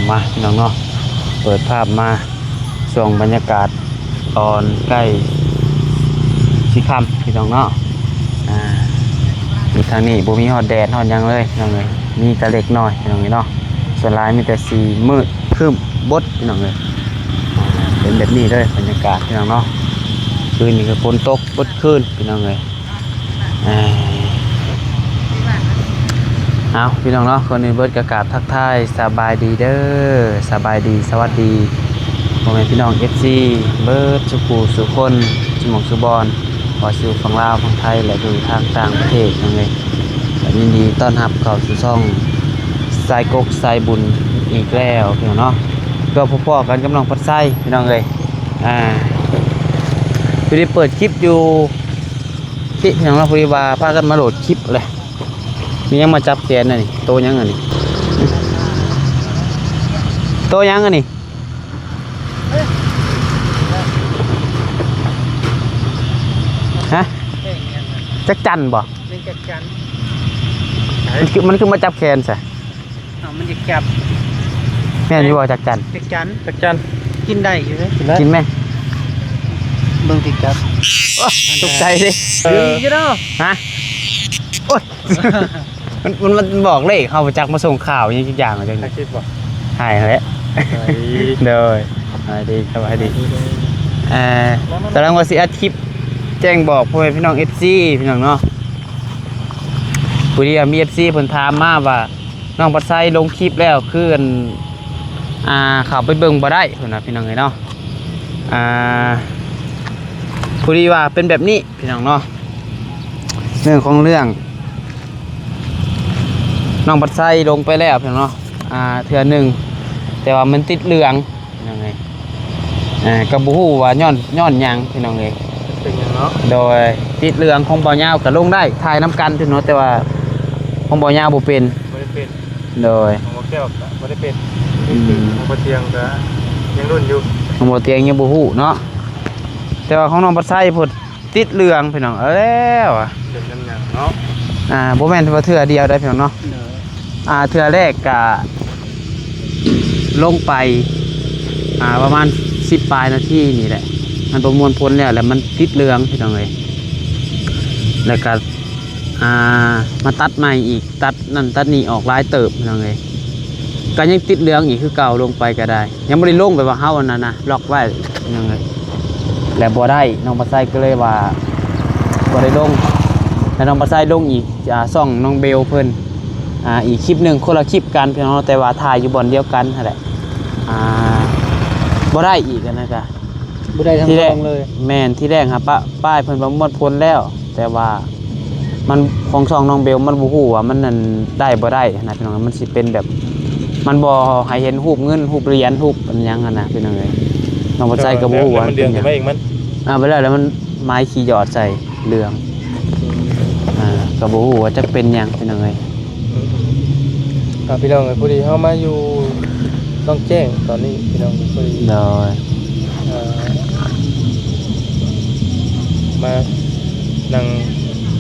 มาพี่น้องเนาะเปิดภาพมาส่งบรรยากาศตอนใกล้สิค่ำพี่น้องเนาะอยู่ทางนี้บ่มีฮอดแดดฮอดยังเลยพี่น้องเลยมีแต่เล็กน้อยพี่น้องเนาะส่วนหลายมีแต่สีมืดครึ้มบดพี่น้องเลยเป็นแบบนี้เลยบรรยากาศพี่น้องเนาะคืนนี้ก็ฝนตกบดคืนพี่น้องเลยเอาพี่น้องเนาะคนอื่นเบิดกระกาศทักทายสบายดีเด้อสบายดีสวัสดีพ่อแม่พี่น้อง FC เบิดสุขุสุคนสมองสุบอนขอสู่ฝั่งลาวฝั่งไทยและดูทางต่างประเทศนั่นเลยยินดีต้อนรับเข้าสู่ช่องสายกกสายบุญอีกแล้วพี่น้องเนาะก็พอๆกันกำลังพัดไส้พี่น้องเลยพอดีเปิดคลิปอยู่ที่พี่น้องเราพอดีว่าพากันมาโหลดคลิปเลยมียังมาจับแขนนี่โตยังอันนี้โตยังอันนี้ฮะจักจันบ่มันคือมาจับแขนใช่มันจะจับแม่นี่บ่จักจันกินได้อยู่เลยกินไหมเบิ่งติจับตกใจดิอยู่เนาะฮะโอ๊ยมันบอกเลยเขาไปจักมาส่งข่าวอย่างอะไรอย่างเงี้ยหายแล้วเด้อสบายดีสบายดีตารางวันสิอาทิตย์แจ้งบอกพ่อแม่พี่น้อง FC พี่น้องเนาะผู้ที่มี FC เพิ่นถามมาว่าน้องปัดไซลงคลิปแล้วคือเข้าไปเบิ่งบ่ได้เพิ่นน่ะพี่น้องเอ้ยเนาะผู้ที่ว่าเป็นแบบนี้พี่น้องเนาะเรื่องของเรื่องน้องปัดไซลงไปแล้วพี่น้องเนาะเทื่อนึงแต่ว่ามันติดเหลืองพี่น้องเอ้ยก็บ่ฮู้ว่าย้อนหยังพี่น้องเอ้ยเป็นหยังเนาะโดยติดเหลืองของบ่ยาวก็ลงได้ถ่ายน้ำกันพี่น้องแต่ว่าของบ่ยาวบ่เป็นโดยของบ่แก้วก็บ่ได้เป็นของบ่เตียงก็ยังรุ่นอยู่ของบ่เตียงยังบ่ฮู้เนาะแต่ว่าของน้องปัดไซพุ่นติดเหลืองพี่น้องแล้วเป็นน้ำหยังเนาะบ่แม่นว่าเทื่อเดียวได้พี่น้องเนาะเทื่อแรกก็ลงไปประมาณ10ปลายนาทีนี่แหละมันประมวลผลแล้วมันติดเหลืองพี่น้องเอ้ยแล้วก็มาตัดใหม่อีกตัดนั่นตัดนี่ออกหลายเติบพี่น้องเอ้ยก็ยังติดเหลืองอีกคือเก่าลงไปก็ได้ยังบ่ได้ลงไปว่าเฮาอันนั้นนะล็อกไว้พี่น้องเอ้ยแล้วบ่ได้น้องปัดไซก็เลยว่าบ่ได้ลงแล้วน้องปัดไซลงอีกซ่องน้องเบลเพิ่นอีกคลิปนึงคนละคลิปกันพี่น้องแต่ว่าถ่ายอยู่บ่อนเดียวกันนั่นแหละบ่ได้อีกนะครับบ่ได้ทั้งสองเลยแม่นที่แรกครับป้ายเพิ่นประมวลผลแล้วแต่ว่ามันของช่องน้องเบลมันบ่ฮู้ว่ามันนั่นได้บ่ได้นะพี่น้องมันสิเป็นแบบมันบ่ให้เห็นรูปเงินรูปเหรียญรูปอันหยังนะพี่น้องเอ้ยน้องบ่ใจก็บ่ฮู้ว่ามันเดืองไปเองมันไปแล้วมันไม้ขี้หยอดใส่เรืองก็บ่ฮู้ว่าจักเป็นหยังพี่น้องเอ้ยพี่น้องเอ้ยพอดีเฮามาอยู่ต้องแจ้งตอนนี้พี่น้องพอดีโดยมานั่ง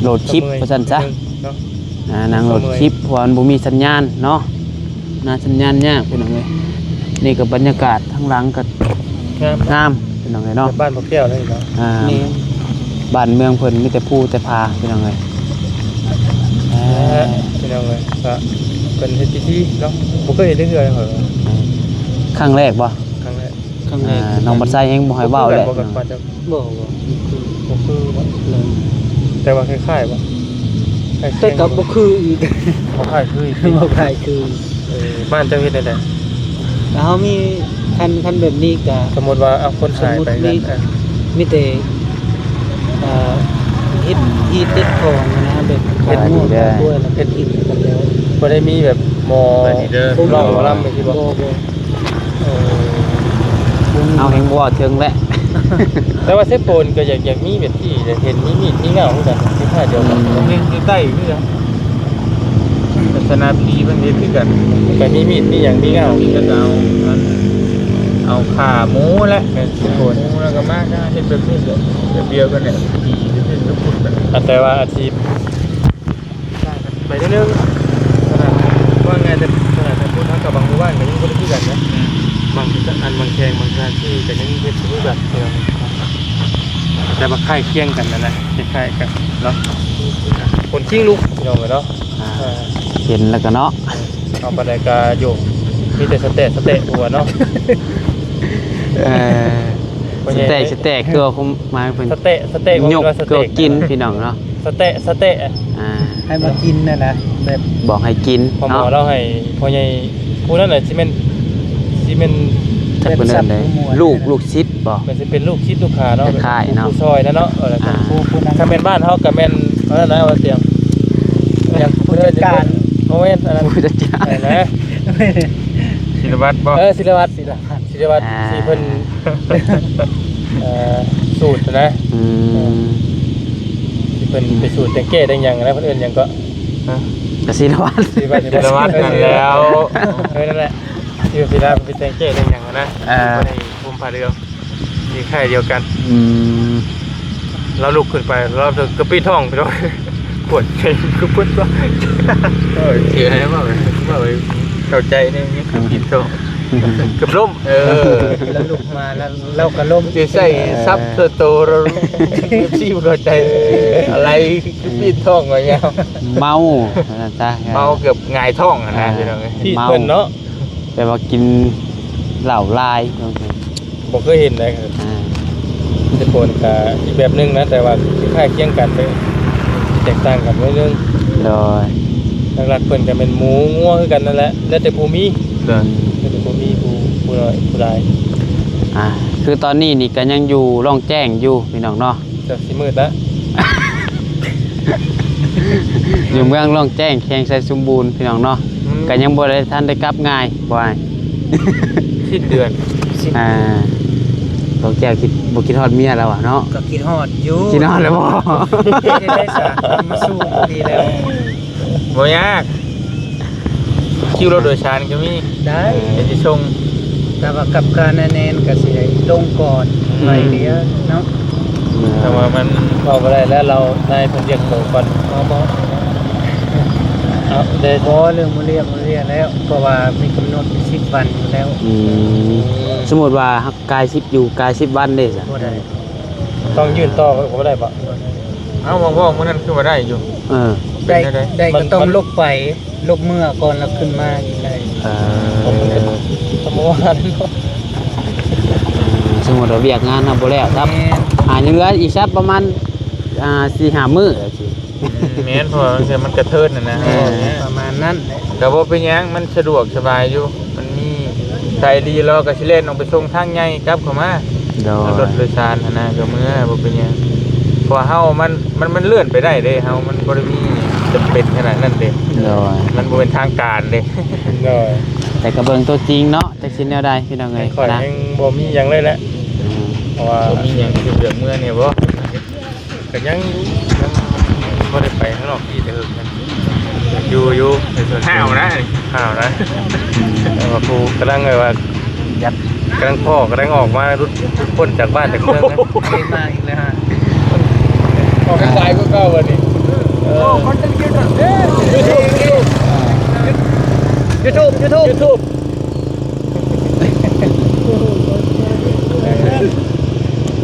โหลดคลิปว่าซั่นซะนั่งโหลดคลิปเพราะมันบ่มีสัญญาณเนาะสัญญาณยากพี่น้องเอ้ยนี่ก็บรรยากาศทั้งหลังก็งามพี่น้องเอ้ยเนาะบ้านพ่อแก้วเลยเนาะนี่บ้านเมืองเพิ่นมีแต่ภูแต่ผาพี่น้องเอ้ยพี่น้องเอ้ยก็เป็นเฮ็ดพิธีเนาะบ่เคยเห็นเรื่อยๆเหรอครั้งแรกบ่ครั้งแรกน้องบัดไซเองบ่ให้เว้าแหละบ่คือแต่ว่าคล้ายๆบ่แต่ก็บ่คืออีกบ่คล้ายคือบ้านเจ้าเฮ็ดได้แหละแล้วเฮามีคันแบบนี้ก็สมมุติว่าเอาคนขายไปกันมีแต่เฮ็ดที่ติดของนะแบบเฮ็ดมั่วด้วยแล้วเฮ็ดอิฐกันแล้วบ่ได้มีแบบหมอร้องหมอลำจังซี่บ่เอาแฮงบ่ถึงแหละแต่ว่าเซโปนก็อยากมีแบบที่เห็นมีมีดมีเงาเหมือนกันคล้ายๆเดียวกันนี่ใต้คือกันลักษณะผีมันเฮ็ดคือกันก็มีมีดมีหยังมีเงาก็เอาขาหมูและเซโปนแล้วก็มาเฮ็ดแบบนี้แบบเดียวกันเนี่ยผีที่จะพูดกันแต่ว่าอาชีพไปเรื่อยๆว่าไงแต่ขนาดพูดเท่ากับบาง บ้านก็ยังบ่ได้คือกันนะบางอันบางแข่งบางสถานที่ก็ยังเฮ็ดคือแบบเดียวแต่ว่าคล้ายเคียงกันนั่นแหละคล้ายๆกันเนาะคนชิงลูกพี่น้องเนาะ เห็นแล้วก็เนาะ เอาไปเลยกาโยกมีแต่สเตะหัวเนาะ สเต็กคือคงมาเป็น สเตะ ยกก็กินพี่น้องเนาะ สเตะ ให้มากินน่ะนะแบบ บอกให้กิน พอหมอ เนาะ เราให้พอใหญ่ผู้นั้นน่ะสิแม่น ถ้าเป็นนั่นเลยลูกชิดบ่ มันสิเป็นลูกคิดลูกค้าเนาะ คล้ายๆเนาะ ผู้ซอยนะเนาะเออแล้วก็ ผู้นั้น ถ้าเป็นบ้านเฮาก็แม่นเอานั่นนะเอาเตียงอย่าง ผู้จัดการ โอ้ยอันนั้น ผู้จัดการ ไหนนะศิลวัตรบ่ศิลวัตรที่เพิ่นสูตรนะ ที่เพิ่นไปสูตรแต่งเก้ได้หยังแล้วเพิ่นเอิ้นหยังก็ กสินวัฒน์ ศิลวัตรนั่นแล้วนั่นแหละที่ศิลาไปแต่งเก้ได้หยังนะบ่ได้ภูมิภาเรืองมีค่ายเดียวกันเราลุกขึ้นไปเรากระปี้ท้องไปด้วยปวดใจคือปวดตัวเสียแล้วว่าเข้าใจนี่กินโตกับล้มแล้วลุกมาแล้วเราก็ล้ม จะใส่ซับโตเราซีเข้าใจอะไรคือปีท้องว่าแล้ว เมาจ้ะ เมาเกือบหงายท้องนะพี่น้องที่เพิ่นเนาะ แต่ว่ากินเหล้าลาย บ่เคยเห็นเลยจะโปนกับอีกแบบนึงนะแต่ว่าคล้ายเคียงกันเลยแตกต่างกันนิดนึง โดย หลักๆเพิ่นก็เป็นหมูงัวคือกันนั่นแหละแล้วแต่ภูมิแล้วแต่ภูมิผู้น้อยผู้ใด คือตอนนี้นี่ก็ยังอยู่ร่องแจ้งอยู่พี่น้องเนาะ จะสิมืดแล้ว อยู่เมืองร่องแจ้งแข่งใส่สมบูรณ์พี่น้องเนาะก็ยังบ่ได้ทันได้กลับง่ายบ่อ้าย สิ้นเดือน ร่องแจ้งบ่คิดฮอดเมียแล้วอ่ะเนาะ ก็คิดฮอดอยู่ คิดฮอดแล้วบ่ ได้สามาสู้ดีแล้ว บ่ยากคิวรถโดยสารก็มี ได้ จะส่ง แต่ว่ากับการแน่นก็สิได้ลงก่อนหน่อยเดียวเนาะ แต่ว่ามันเอาบ่ได้แล้วเรานายเพิ่นเรียกโตก่อน บ่ เอาได้ บ่เรื่องบ่เรียกแล้วเพราะว่ามีกำหนด10วันอยู่แล้ว สมมุติว่ากาย10อยู่กาย10วันเด้ซะ บ่ได้ ต้องยื่นต่อก็บ่ได้บ่เอาว่างๆมื้อนั้นคือว่าได้อยู่ ได้ก็ต้องลบไปลบเมื่อก่อนแล้วขึ้นมาอีกได้ สมมุติว่าเนาะ สมมุติว่าเวียกงานทำบ่แล้วครับยังเหลืออีกสักประมาณ4-5 มื้อสิ แม่นเพราะว่ามันกระเทินน่ะนะ ประมาณนั้นแหละ ก็บ่เป็นหยังมันสะดวกสบายอยู่มันมีใจดีรอก็สิเล่นออกไปส่งทางใหญ่กลับเข้ามา โด รถโดยสารนะก็เมื่อบ่เป็นหยังเพราะเฮามันเลื่อนไปได้เด้เฮามันบ่ได้มีจำเป็นขนาดนั้นเด้ โดย มันบ่เป็นทางการเด้โดย แต่กระเบิงตัวจริงเนาะจักสิแนวใดพี่น้องเอ้ย ข่อย นะ ยังบ่มีหยังเลยแหละเพราะว่ามีหยังสิเหลือเมื่อเนี่ยบ่ก็ยังบ่ได้ไปข้างนอกอีกเด้ออยู่ในส่วนห้าวนะแต่ว่าครูกำลังเลยว่ายัดกำลังพ่อกำลังออกมารุดพ้นจากบ้านจากเมืองนะ ได้มาอีกแล้วฮะ ออกกระจายก็เข้าวันนี้คอนเทนต์ครีเอเตอร์ยูทูบ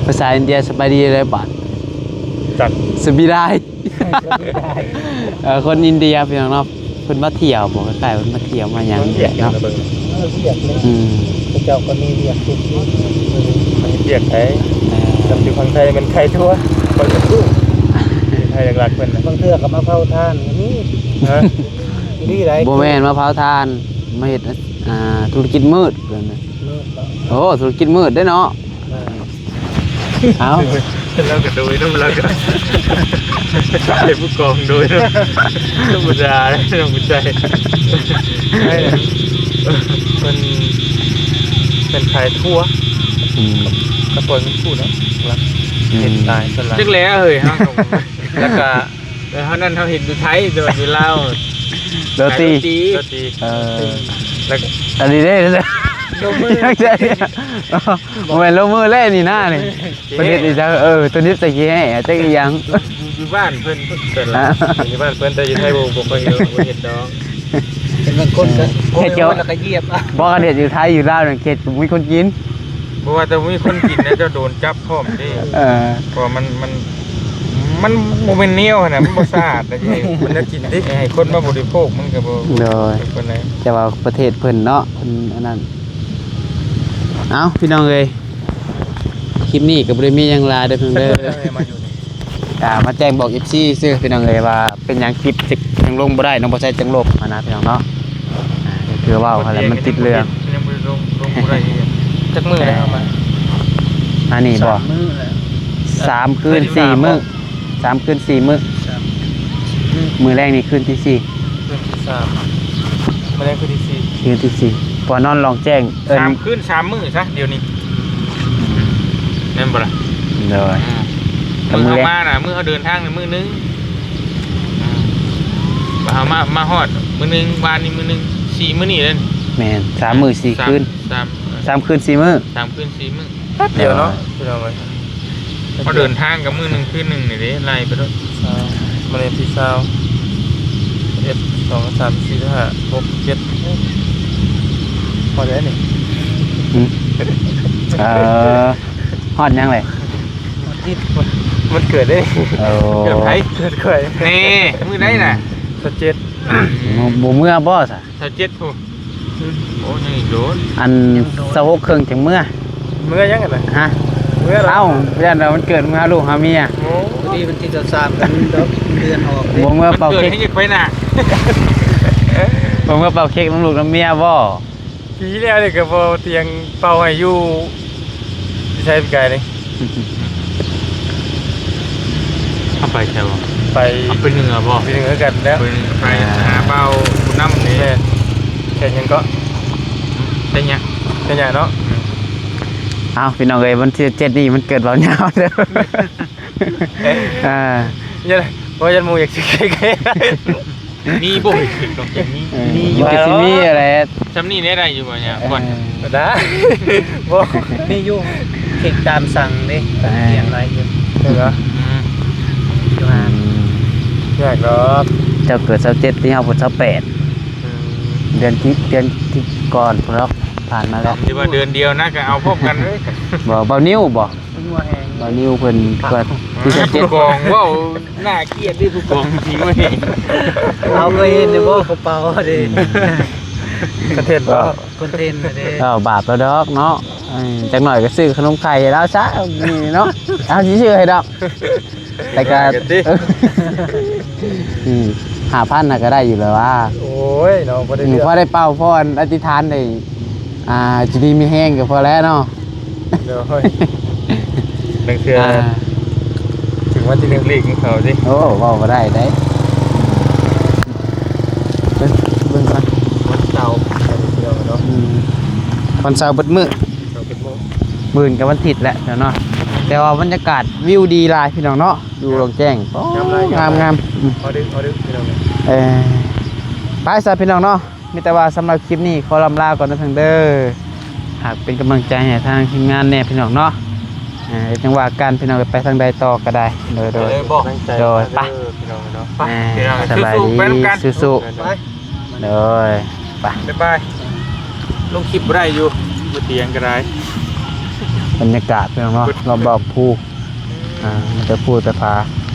ภาษาอินเดียสบายดีเลยบาด จัด สบิได้ คนอินเดียพี่น้องเนาะเพิ่นมาเที่ยวบ่ใกล้ๆเพิ่นมาเที่ยวมาหยัง เรียก เนาะ เบิ่ง เรียกเลย เจ้าก็มีเรียกทุกที มันเรียกไทยกับอยู่ฝั่งไทยมันไทยทั่วคนจะสู้ไทยหลักๆเพิ่นน่ะ บางเทื่อก็มาเผาทานนี่ ฮะ ดีไร บ่แม่นมะพร้าวทานมาเฮ็ดธุรกิจมืดเพิ่นน่ะ มืดบ่ โอ้ธุรกิจมืดเด้อเนาะเอ้า เราก็ดูน้ำเราก็ไอ้ผู้กองดูน้ำบุษราน้ำบุษใจเป็นขายทั่วกระปนมันพูดนะเห็นตายสลัดจึกแล้วเฮ้ยฮะแล้วก็เขานั่นเขาเห็นดูไทยโดนอยู่เล่า โรตี แล้ว อันนี้ได้เลยยังใจบ่แม่นลงมือแล่นี่หน้านี่ประเด็นอีจังตัวนี้ตะกี้ให้จักอีหยัง อยู่บ้านเพิ่นเกิดละอยู่บ้านเพิ่นแต่อยู่ไทยบ่เคยเห็นดอก เป็นบางคนก็โกยแล้วก็เหยียบอ่ะ บ่กันเฮ็ดอยู่ไทยอยู่ลาวนั่นเขตมีคนกิน เพราะว่าแต่มีคนกินเนี่ยจะโดนจับพร้อมดิ เพราะมันโมเมนต์เนียวนะมันบ่สะอาดนะที่มันจะกินดิให้คนมาบริโภคมันก็บ่ เลย คนไหน แต่ว่าประเทศเพิ่นเนาะเพิ่นอันนั้นเอ้าพี่น้องเอ้ยคลิปนี้ก็บ่ได้มีหยังหลายเด้อเพิ่นเด้อ มาอยู่นี่ มาแจ้งบอก FC ซื่อพี่น้องเอ้ยว่าเป็นหยังคลิปสิยังลงบ่ได้น้องบ่ใช้จังลบนะพี่น้องเนาะก็คือว่าหั่นแหละมันติดเรื่อง ยังบ่ลงบ่ได้จักมื้อแล้วมา อันนี้บ่ มือแล้ว 3 คืน 4 มื้อ3 คืน 4 มื้อมื้อแรกนี่คืนที่ คืนที่3มาแรงคืนที่ 4คืนที่4พอนอนลองแจ้ง 4 3คืน3มื้อซะเดี๋ยวนี้แม่นบ่ล่ะ เลย มื้อเอามาน่ะมื้อเอาเดินทางนี่มื้อนึงเอามาฮอดมื้อนึงวานนี่มื้อนึง4มื้อนี่เด้ แม่น3 มื้อ 4 คืน 3 คืน 4 มื้อ 3คืน4มื้อเดี๋ยวเนาะพี่น้องเอ้ยเอาเดินทางกับมื้อนึงคืนนึงนี่เด้ไล่ไปด้วยมาเลยที่1 2 3 4 5 6 7พอได้นี่ ฮอดยังเลย มันเกิดได้ โอ้ เกิดไผเกิดเคยนี่มื้อใดน่ะ27 บ่เมื่อบ่ซะ 27ผู้โอ้ยังอีกโดน อัน26ครึ่งจังเมื่อ มื้อยังกันน่ะ ฮะ มื้อละ เอ้าย่านว่ามันเกิดมื้อลูกหาเมีย โอ้ พอดีวันที่3กันเดือนออก บ่เมื่อเป่า เกิด เค้ก ให้อีกไปน่ะ บ่เมื่อเป่าเค้กน้ำลูกน้ำเมียบ่ ปีแล้วนี่ก็บ่เตียงเป่าให้อยู่ใช้ไกลนี่เอาไปแถวไปเอาไปเหนือบ่ไปเหนือกันแล้วไปหาเป่าน้ำนี่แค่ยังก็ได้เงี้ยเนาะ เอ้าพี่น้องเอ้ยวันที่7นี่มันเกิดเบาหยาวเด้อยันว่ายันมูอยากสิเค้กมีบ่อยสิต้องอย่างนี้ มีอยู่ก็สิมีอะไร จำนี่ได้อยู่บ่เนี่ยก่อนได้บ่ มีอยู่เค้กตามสั่งเด้เขียนไว้อยู่ เหรออยากหรอก เจ้าเกิด27ที่เฮาเพิ่น28เดือนที่ก่อนพุ่นแล้วผ่านมาแล้ว ที่ว่าเดือนเดียวนะก็เอาพบกันเลย บ่เบานิ้วบ่ หัวแหง เบานิ้วเพิ่นก็ที่ ผู้กองว้าวน่าเกลียดดิผู้กองจริงเว้ย เอาไปเห็นในบ่กระเป๋าเด้ ประเทศบ่ คอนเทนต์เด้ บาปแล้วดอกเนาะจักหน่อยก็ซื้อขนมไข่ให้แล้วซะนี่เนาะเอาสิซื้อให้ดอกแต่ก็5,000น่ะก็ได้อยู่แล้วว่า โอ้ยเนาะบ่ได้เลือก พอได้เป่าพรอธิษฐานได้จะดีมีแห้งก็พอแล้วเนาะ เดี๋ยวเฮ้ยนังเทื่อถึงวันที่1ลีกของเขาสิ โอ้เว้าบ่ได้ได้เบิ่งก่อน วันเสาร์เนาะ วันเสาร์เบิดมื้อ เราเป็นโม มื้อกับวันอาทิตย์แหละเดี๋ยวเนาะแต่ว่าบรรยากาศวิวดีหลายพี่น้องเนาะดูโล่งแจ้งงามพอดึกพี่น้อง ไปซะพี่น้องเนาะมีแต่ว่าสำหรับคลิปนี้ขอลำลาก่อนนะทางเด้อหากเป็นกำลังใจให้ทางทีมงานแน่พี่น้องเนาะจังหวะการพี่น้องไปทางใดต่อก็ได้โดยไป พี่น้องเนาะไป สบายดีสู้ๆโดยไป บ๊ายบายลงคลิปได้อยู่บนเตียงก็ได้ บรรยากาศพี่น้องเนาะเราบอกภูมันจะพูดแต่พา